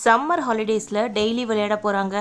Summer ஹாலிடேஸில் daily விளையாட போகிறாங்க.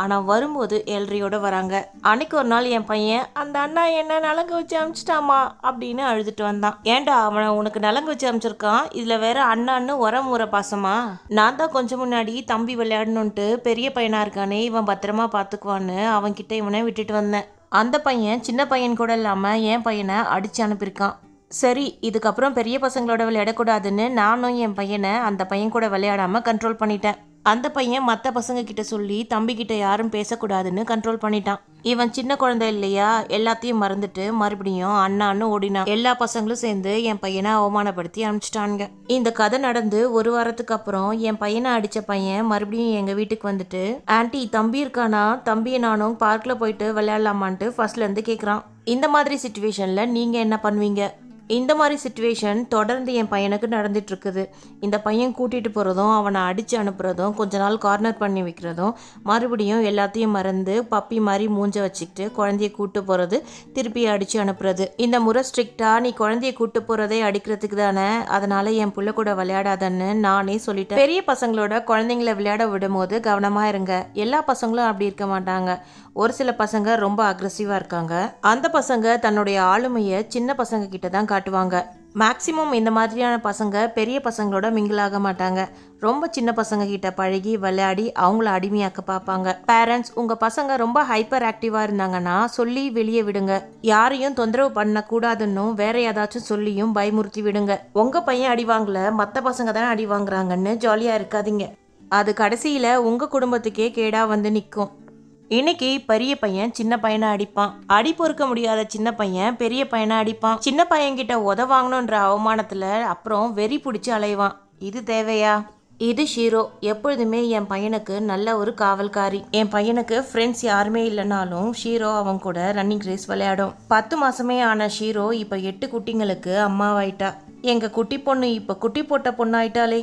ஆனால் வரும்போது ஏழ்றையோடு வராங்க. அன்னைக்கு ஒரு நாள் என் பையன் அந்த அண்ணா என்ன நலங்கு வச்சு அனுப்பிச்சிட்டாமா அப்படின்னு அழுதுட்டு வந்தான். ஏன்டா அவனை உனக்கு நலங்கு வச்சு அனுப்பிச்சிருக்கான், இதில் வேற அண்ணான்னு உர பாசமா? நான் தான் கொஞ்சம் முன்னாடி தம்பி விளையாடணுன்ட்டு பெரிய பையனாக இருக்கானே இவன் பத்திரமா பார்த்துக்குவான்னு அவன்கிட்ட இவனை விட்டுட்டு வந்தேன். அந்த பையன் சின்ன பையன் கூட இல்லாமல் என் பையனை அடித்து அனுப்பியிருக்கான். சரி, இதுக்கப்புறம் பெரிய பசங்களோட விளையாடக்கூடாதுன்னு நானும் என் பையனை அந்த பையன் கூட விளையாடாமல் கண்ட்ரோல் பண்ணிட்டேன். அந்த பையன் மற்ற பசங்க கிட்ட சொல்லி தம்பிக்கிட்ட யாரும் பேசக்கூடாதுன்னு கண்ட்ரோல் பண்ணிட்டான். இவன் சின்ன குழந்தை இல்லையா, எல்லாத்தையும் மறந்துட்டு மறுபடியும் அண்ணான்னு ஓடினான். எல்லா பசங்களும் சேர்ந்து என் பையனை அவமானப்படுத்தி அனுப்பிச்சிட்டானுங்க. இந்த கதை நடந்து ஒரு வாரத்துக்கு அப்புறம் என் பையனை அடித்த பையன் மறுபடியும் எங்கள் வீட்டுக்கு வந்துட்டு, ஆன்ட்டி தம்பி இருக்கானா, தம்பியை நானும் பார்க்கில் போயிட்டு விளையாடலாமான்ட்டு ஃபர்ஸ்ட்லேருந்து கேட்குறான். இந்த மாதிரி சுச்சுவேஷனில் நீங்கள் என்ன பண்ணுவீங்க? இந்த மாதிரி சுச்சுவேஷன் தொடர்ந்து என் பையனுக்கு நடந்துட்டு இருக்குது. இந்த பையன் கூட்டிகிட்டு போகிறதும் அவனை அடித்து அனுப்புறதும் கொஞ்ச நாள் கார்னர் பண்ணி வைக்கிறதும் மறுபடியும் எல்லாத்தையும் மறந்து பப்பி மாதிரி மூஞ்ச வச்சுக்கிட்டு குழந்தைய கூட்டு போகிறது, திருப்பி அடித்து அனுப்புறது. இந்த முறை ஸ்ட்ரிக்டாக நீ குழந்தைய கூட்டு போகிறதே அடிக்கிறதுக்கு தானே, அதனால் என் புள்ள கூட விளையாடாதன்னு நானே சொல்லிட்டேன். பெரிய பசங்களோட குழந்தைங்களை விளையாட விடும் போது கவனமாக இருங்க. எல்லா பசங்களும் அப்படி இருக்க மாட்டாங்க. ஒரு சில பசங்க ரொம்ப அக்ரெசிவாக இருக்காங்க. அந்த பசங்க தன்னுடைய ஆளுமையை சின்ன பசங்க கிட்ட தான் காட்டுவாங்க. மேக்சிமம் இந்த மாதிரியான பசங்க பெரிய பசங்களோட மிங்கிளாக மாட்டாங்க. ரொம்ப சின்ன பசங்க கிட்ட பழகி விளையாடி அவங்கள அடிமையாக்க பார்ப்பாங்க. பேரண்ட்ஸ், உங்கள் பசங்க ரொம்ப ஹைப்பர் ஆக்டிவாக இருந்தாங்கன்னா சொல்லி வெளியே விடுங்க. யாரையும் தொந்தரவு பண்ணக்கூடாதுன்னு வேற ஏதாச்சும் சொல்லியும் பயமுறுத்தி விடுங்க. உங்கள் பையன் அடிவாங்கல, மற்ற பசங்க தான் அடி வாங்குறாங்கன்னு ஜாலியாக இருக்காதீங்க. அது கடைசியில் உங்கள் குடும்பத்துக்கே கேடாக வந்து நிற்கும். இன்னைக்கு பெரிய பையன் சின்ன பையனை அடிப்பான். அடி பொறுக்க முடியாத சின்ன பையன் பெரிய பையனை அடிப்பான். சின்ன பையன்கிட்ட உதவாங்கணுன்ற அவமானத்துல அப்புறம் வெறி பிடிச்சி அலைவான். இது தேவையா? இது ஷீரோ. எப்பொழுதுமே என் பையனுக்கு நல்ல ஒரு காவல்காரி. என் பையனுக்கு ஃப்ரெண்ட்ஸ் யாருமே இல்லைனாலும் ஷீரோ அவன் கூட ரன்னிங் ரேஸ் விளையாடும். 10 மாசமே ஆன ஷீரோ இப்போ 8 குட்டிங்களுக்கு அம்மாவாயிட்டா. எங்க குட்டி பொண்ணு இப்போ குட்டி போட்ட பொண்ணாயிட்டாலே.